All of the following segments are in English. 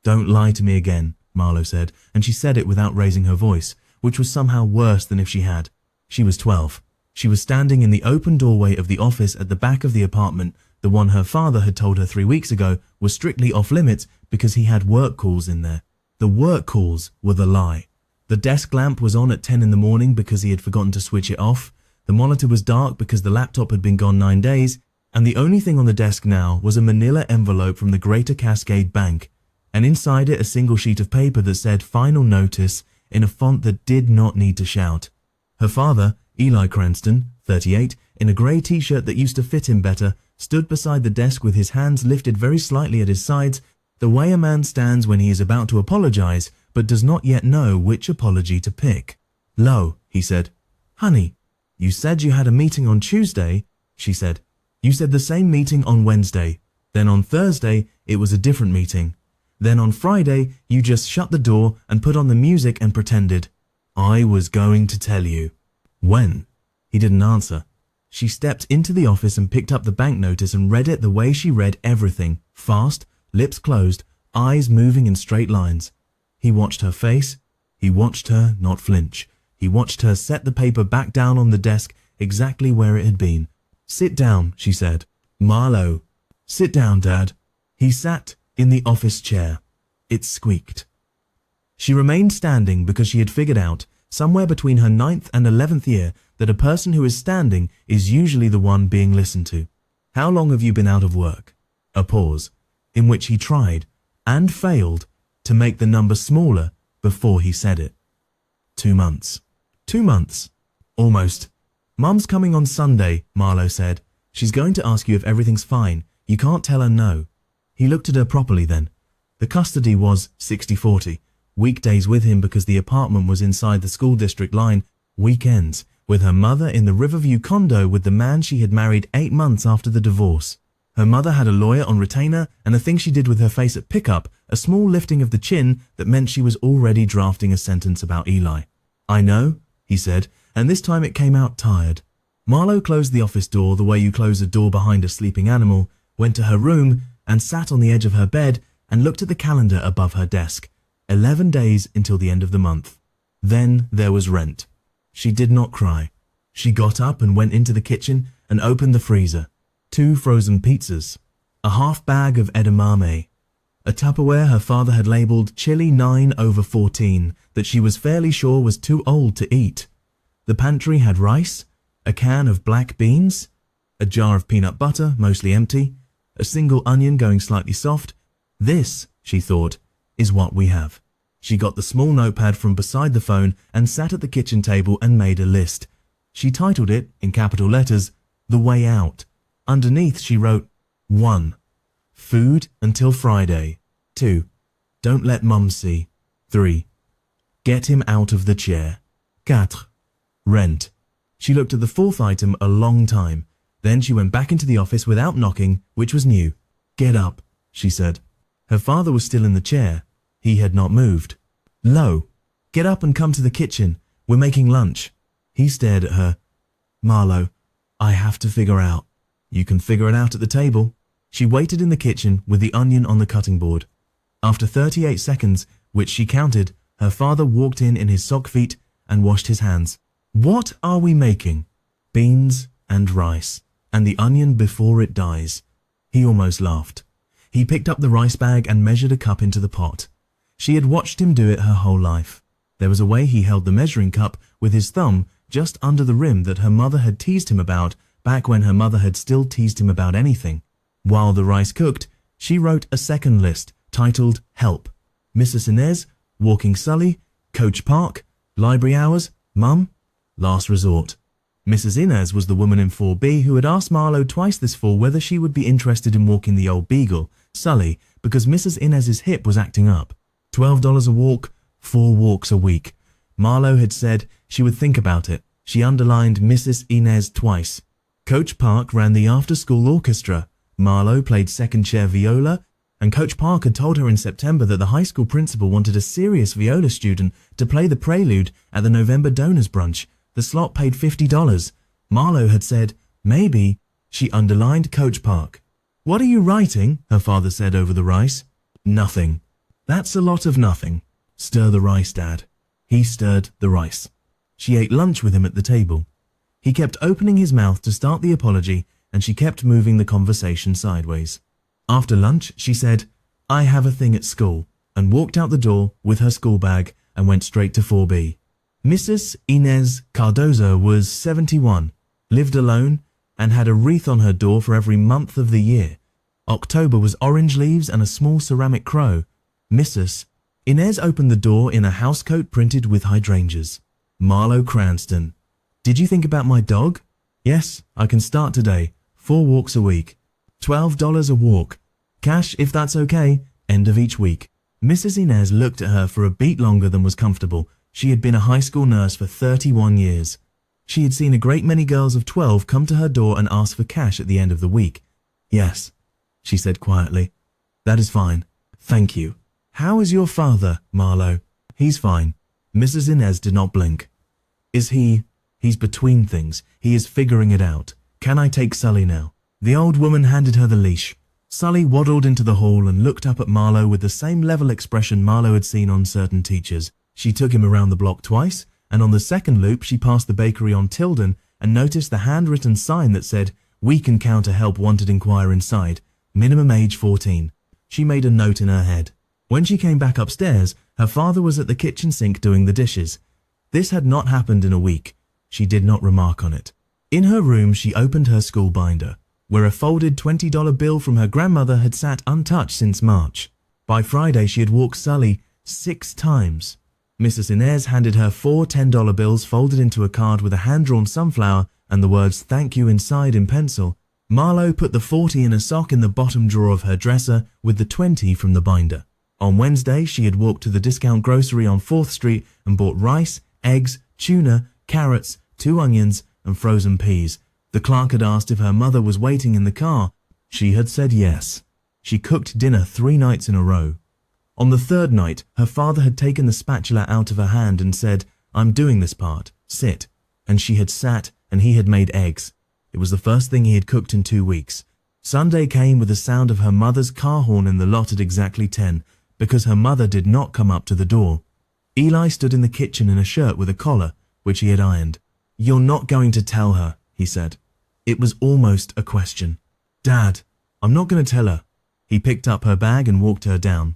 "Don't lie to me again," Marlowe said, and she said it without raising her voice, which was somehow worse than if she had. She was 12. She was standing in the open doorway of the office at the back of the apartment. The one her father had told her 3 weeks ago was strictly off limits because he had work calls in there. The work calls were the lie. The desk lamp was on at 10 in the morning because he had forgotten to switch it off. The monitor was dark because the laptop had been gone 9 days, and the only thing on the desk now was a manila envelope from the Greater Cascade Bank, and inside it a single sheet of paper that said "Final Notice" in a font that did not need to shout. Her father, Eli Cranston, 38, in a grey t-shirt that used to fit him better, stood beside the desk with his hands lifted very slightly at his sides, the way a man stands when he is about to apologize but does not yet know which apology to pick. "Lo," he said. "Honey, you said you had a meeting on Tuesday," she said. "You said the same meeting on Wednesday. Then on Thursday, it was a different meeting. Then on Friday, you just shut the door and put on the music and pretended. I was going to tell you." "When?" He didn't answer. She stepped into the office and picked up the bank notice and read it the way she read everything, fast, lips closed, eyes moving in straight lines. He watched her face. He watched her not flinch. He watched her set the paper back down on the desk exactly where it had been. "Sit down," she said. "Marlowe." "Sit down, Dad." He sat in the office chair. It squeaked. She remained standing because she had figured out, somewhere between her 9th and 11th year, that a person who is standing is usually the one being listened to. "How long have you been out of work?" A pause, in which he tried, and failed, to make the number smaller before he said it. 2 months. 2 months. Almost. "Mum's coming on Sunday," Marlowe said. "She's going to ask you if everything's fine. You can't tell her no." He looked at her properly then. The custody was 60-40. Weekdays with him because the apartment was inside the school district line. Weekends with her mother in the Riverview condo with the man she had married 8 months after the divorce. Her mother had a lawyer on retainer, and a thing she did with her face at pickup, a small lifting of the chin that meant she was already drafting a sentence about Eli. "I know," he said, and this time it came out tired. Marlowe closed the office door the way you close a door behind a sleeping animal, went to her room and sat on the edge of her bed and looked at the calendar above her desk. 11 days until the end of the month. Then there was rent. She did not cry. She got up and went into the kitchen and opened the freezer. 2 frozen pizzas, a half bag of edamame, a Tupperware her father had labelled chili 9/14 that she was fairly sure was too old to eat. The pantry had rice, a can of black beans, a jar of peanut butter, mostly empty, a single onion going slightly soft. This, she thought, is what we have. She got the small notepad from beside the phone and sat at the kitchen table and made a list. She titled it, in capital letters, "The Way Out." Underneath she wrote, 1. Food until Friday. 2. Don't let Mum see. 3. Get him out of the chair. 4. Rent. She looked at the 4th item a long time. Then she went back into the office without knocking, which was new. "Get up," she said. Her father was still in the chair. He had not moved. "Lo, get up and come to the kitchen. We're making lunch." He stared at her. "Marlowe, I have to figure out." "You can figure it out at the table." She waited in the kitchen with the onion on the cutting board. After 38 seconds, which she counted, her father walked in his sock feet and washed his hands. "What are we making?" "Beans and rice, and the onion before it dies." He almost laughed. He picked up the rice bag and measured a cup into the pot. She had watched him do it her whole life. There was a way he held the measuring cup with his thumb just under the rim that her mother had teased him about back when her mother had still teased him about anything. While the rice cooked, she wrote a second list titled Help. Mrs. Inez, Walking Sully, Coach Park, Library Hours, Mum, Last Resort. Mrs. Inez was the woman in 4B who had asked Marlowe twice this fall whether she would be interested in walking the old beagle, Sully, because Mrs. Inez's hip was acting up. $12 a walk, 4 walks a week. Marlowe had said she would think about it. She underlined Mrs. Inez twice. Coach Park ran the after-school orchestra. Marlowe played second chair viola, and Coach Park had told her in September that the high school principal wanted a serious viola student to play the prelude at the November donors brunch. The slot paid $50. Marlowe had said, maybe. She underlined Coach Park. "What are you writing?" her father said over the rice. "Nothing." That's a lot of nothing. Stir the rice, Dad. He stirred the rice. She ate lunch with him at the table. He kept opening his mouth to start the apology, and she kept moving the conversation sideways. After lunch, she said, "I have a thing at school," and walked out the door with her school bag and went straight to 4B. Mrs. Inez Cardozo was 71, lived alone, and had a wreath on her door for every month of the year. October was orange leaves and a small ceramic crow. Mrs. Inez opened the door in a housecoat printed with hydrangeas. Marlowe Cranston. "Did you think about my dog?" "Yes, I can start today. 4 walks a week. $12 a walk. Cash if that's okay. End of each week." Mrs. Inez looked at her for a beat longer than was comfortable. She had been a high school nurse for 31 years. She had seen a great many girls of 12 come to her door and ask for cash at the end of the week. "Yes," she said quietly. "That is fine. Thank you." "How is your father, Marlowe?" "He's fine." Mrs. Inez did not blink. "Is he? He's between things. He is figuring it out. Can I take Sully now?" The old woman handed her the leash. Sully waddled into the hall and looked up at Marlowe with the same level expression Marlowe had seen on certain teachers. She took him around the block twice, and on the second loop she passed the bakery on Tilden and noticed the handwritten sign that said, "We can counter help wanted inquire inside. Minimum age 14. She made a note in her head. When she came back upstairs, her father was at the kitchen sink doing the dishes. This had not happened in a week. She did not remark on it. In her room, she opened her school binder, where a folded $20 bill from her grandmother had sat untouched since March. By Friday, she had walked Sully 6 times. Mrs. Inez handed her 4 $10 bills folded into a card with a hand-drawn sunflower and the words "Thank you" inside in pencil. Marlowe put the 40 in a sock in the bottom drawer of her dresser with the 20 from the binder. On Wednesday, she had walked to the discount grocery on 4th Street and bought rice, eggs, tuna, carrots, 2 onions, and frozen peas. The clerk had asked if her mother was waiting in the car. She had said yes. She cooked dinner 3 nights in a row. On the 3rd night, her father had taken the spatula out of her hand and said, "I'm doing this part. Sit." And she had sat, and he had made eggs. It was the first thing he had cooked in 2 weeks. Sunday came with the sound of her mother's car horn in the lot at exactly 10, because her mother did not come up to the door. Eli stood in the kitchen in a shirt with a collar, which he had ironed. "You're not going to tell her," he said. It was almost a question. "Dad, I'm not going to tell her." He picked up her bag and walked her down.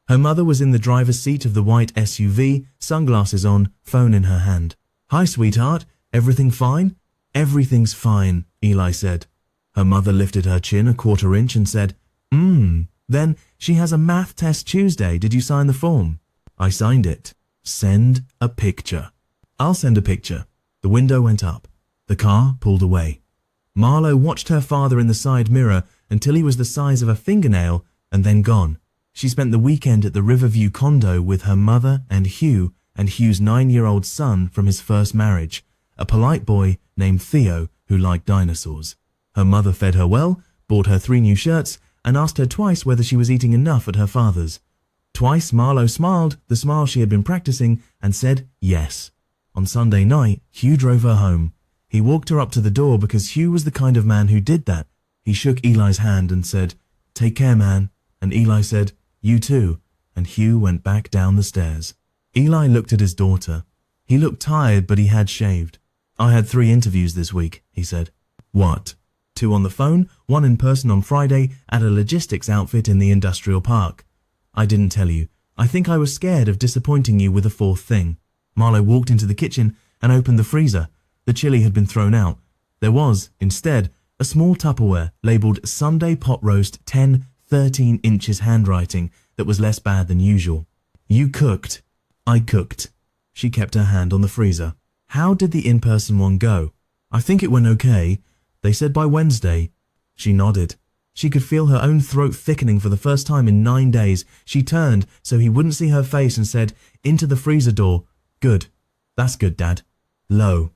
Her mother was in the driver's seat of the white SUV, sunglasses on, phone in her hand. "Hi, sweetheart. Everything fine?" "Everything's fine," Eli said. Her mother lifted her chin a 1/4 inch and said, Then she has a math test Tuesday. Did you sign the form?" "I signed it." "Send a picture." "I'll send a picture." The window went up. The car pulled away. Marlowe watched her father in the side mirror until he was the size of a fingernail and then gone. She spent the weekend at the Riverview condo with her mother and Hugh's 9-year-old son from his first marriage, a polite boy named Theo who liked dinosaurs. Her mother fed her well, bought her 3 new shirts, and asked her twice whether she was eating enough at her father's. Twice Marlowe smiled, the smile she had been practicing, and said yes. On Sunday night, Hugh drove her home. He walked her up to the door because Hugh was the kind of man who did that. He shook Eli's hand and said, "Take care, man." And Eli said, "You too." And Hugh went back down the stairs. Eli looked at his daughter. He looked tired, but he had shaved. "I had 3 interviews this week," he said. "What?" 2 on the phone, 1 in person on Friday at a logistics outfit in the industrial park. "I didn't tell you. I think I was scared of disappointing you with a 4th thing." Marlowe walked into the kitchen and opened the freezer. The chili had been thrown out. There was, instead, a small Tupperware labelled Sunday Pot Roast 10-13 inches handwriting that was less bad than usual. "You cooked." "I cooked." She kept her hand on the freezer. "How did the in-person one go?" "I think it went okay. They said by Wednesday." She nodded. She could feel her own throat thickening for the first time in 9 days. She turned so he wouldn't see her face and said, "Into the freezer door." "Good. That's good, Dad." Low.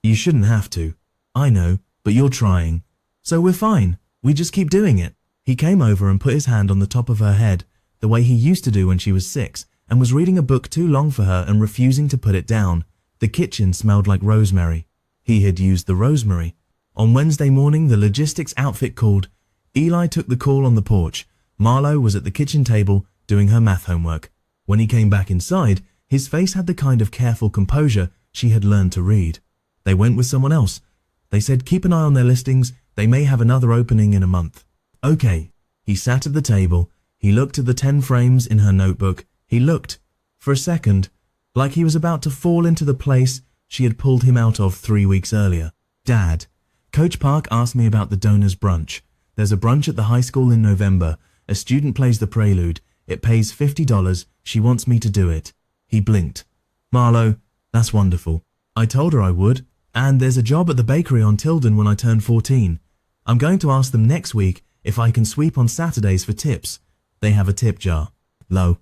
"You shouldn't have to." "I know, but you're trying." "So we're fine. We just keep doing it." He came over and put his hand on the top of her head, the way he used to do when she was 6, and was reading a book too long for her and refusing to put it down. The kitchen smelled like rosemary. He had used the rosemary. On Wednesday morning, the logistics outfit called. Eli took the call on the porch. Marlowe was at the kitchen table, doing her math homework. When he came back inside, his face had the kind of careful composure she had learned to read. They went with someone else. They said keep an eye on their listings, they may have another opening in a month. Okay. He sat at the table. He looked at the 10 frames in her notebook. He looked, for a second, like he was about to fall into the place she had pulled him out of 3 weeks earlier. Dad, Coach Park asked me about the donors brunch. There's a brunch at the high school in November. A student plays the prelude. It pays $50. She wants me to do it. He blinked. Marlo, that's wonderful. I told her I would. And there's a job at the bakery on Tilden when I turn 14. I'm going to ask them next week if I can sweep on Saturdays for tips. They have a tip jar. Lo.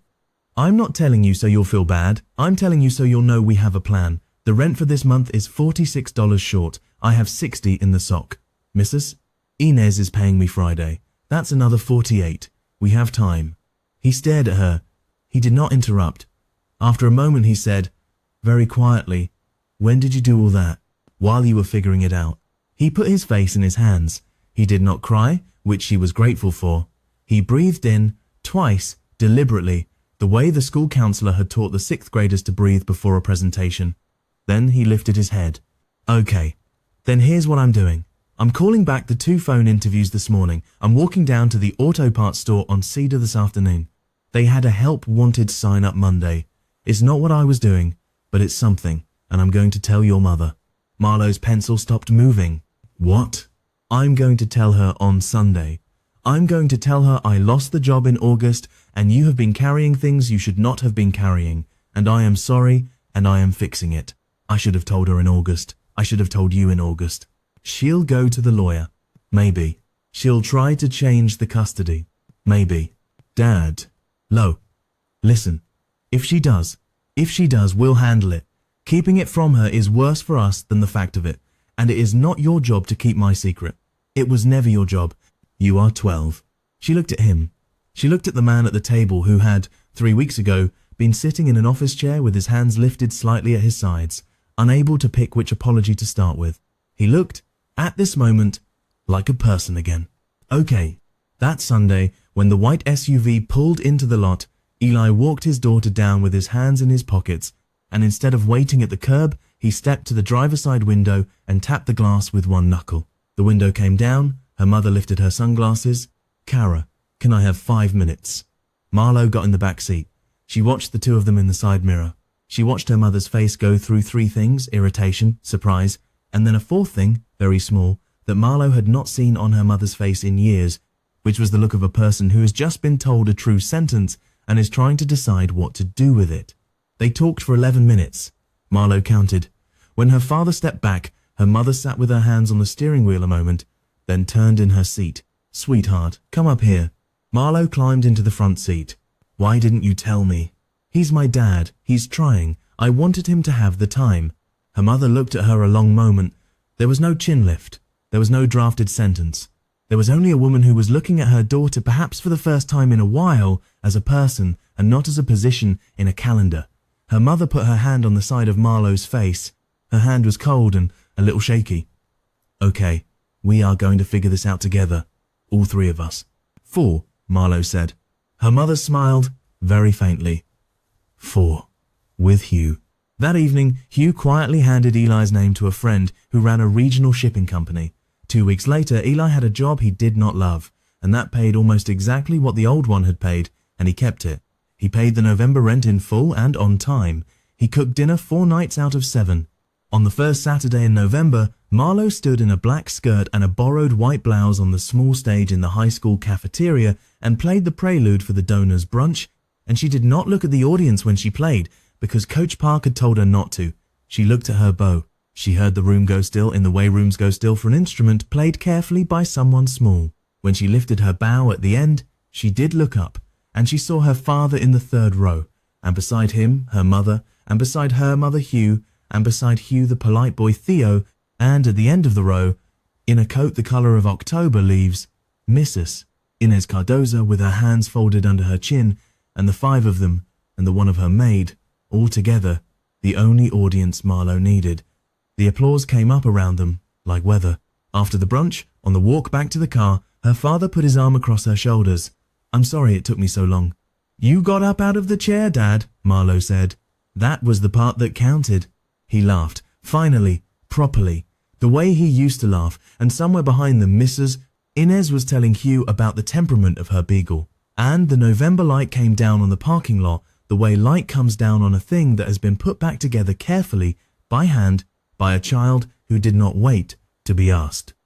I'm not telling you so you'll feel bad. I'm telling you so you'll know we have a plan. The rent for this month is $46 short. I have 60 in the sock. Mrs. Inez is paying me Friday. That's another 48. We have time. He stared at her. He did not interrupt. After a moment he said, very quietly, when did you do all that? While you were figuring it out. He put his face in his hands. He did not cry, which she was grateful for. He breathed in, twice, deliberately, the way the school counselor had taught the 6th graders to breathe before a presentation. Then he lifted his head. Okay, then here's what I'm doing. I'm calling back the 2 phone interviews this morning. I'm walking down to the auto parts store on Cedar this afternoon. They had a help wanted sign up Monday. It's not what I was doing, but it's something, and I'm going to tell your mother. Marlo's pencil stopped moving. What? I'm going to tell her on Sunday. I'm going to tell her I lost the job in August and you have been carrying things you should not have been carrying, and I am sorry and I am fixing it. I should have told her in August. I should have told you in August. She'll go to the lawyer. Maybe. She'll try to change the custody. Maybe. Dad. Lo. Listen. If she does, we'll handle it. Keeping it from her is worse for us than the fact of it, and it is not your job to keep my secret. It was never your job. You are 12. She looked at him. She looked at the man at the table who had, 3 weeks ago, been sitting in an office chair with his hands lifted slightly at his sides, unable to pick which apology to start with. He looked, at this moment, like a person again. Okay. That Sunday, when the white SUV pulled into the lot, Eli walked his daughter down with his hands in his pockets, and instead of waiting at the curb, he stepped to the driver's side window and tapped the glass with one knuckle. The window came down. Her mother lifted her sunglasses. Kara, can I have 5 minutes? Marlo got in the back seat. She watched the 2 of them in the side mirror. She watched her mother's face go through 3 things, irritation, surprise, and then a 4th thing, very small, that Marlo had not seen on her mother's face in years, which was the look of a person who has just been told a true sentence and is trying to decide what to do with it. They talked for 11 minutes. Marlo counted. When her father stepped back, her mother sat with her hands on the steering wheel a moment, then turned in her seat. Sweetheart, come up here. Marlo climbed into the front seat. Why didn't you tell me? He's my dad. He's trying. I wanted him to have the time. Her mother looked at her a long moment. There was no chin lift. There was no drafted sentence. There was only a woman who was looking at her daughter perhaps for the first time in a while as a person and not as a position in a calendar. Her mother put her hand on the side of Marlo's face. Her hand was cold and a little shaky. Okay, we are going to figure this out together. All 3 of us. 4, Marlo said. Her mother smiled very faintly. 4. With Hugh. That evening, Hugh quietly handed Eli's name to a friend who ran a regional shipping company. 2 weeks later, Eli had a job he did not love, and that paid almost exactly what the old one had paid, and he kept it. He paid the November rent in full and on time. He cooked dinner 4 nights out of 7. On the first Saturday in November, Marlo stood in a black skirt and a borrowed white blouse on the small stage in the high school cafeteria and played the prelude for the donors' brunch, and she did not look at the audience when she played because Coach Park had told her not to. She looked at her bow. She heard the room go still in the way rooms go still for an instrument played carefully by someone small. When she lifted her bow at the end, she did look up, and she saw her father in the 3rd row, and beside him, her mother, and beside her mother, Hugh, and beside Hugh the polite boy Theo, and at the end of the row, in a coat the colour of October leaves, Mrs. Inez Cardoza with her hands folded under her chin, and the 5 of them, and the one of her maid, all together, the only audience Marlo needed. The applause came up around them, like weather. After the brunch, on the walk back to the car, her father put his arm across her shoulders. I'm sorry it took me so long. You got up out of the chair, Dad, Marlowe said. That was the part that counted. He laughed, finally, properly, the way he used to laugh, and somewhere behind them Mrs. Inez was telling Hugh about the temperament of her beagle. And the November light came down on the parking lot the way light comes down on a thing that has been put back together carefully, by hand, by a child who did not wait to be asked.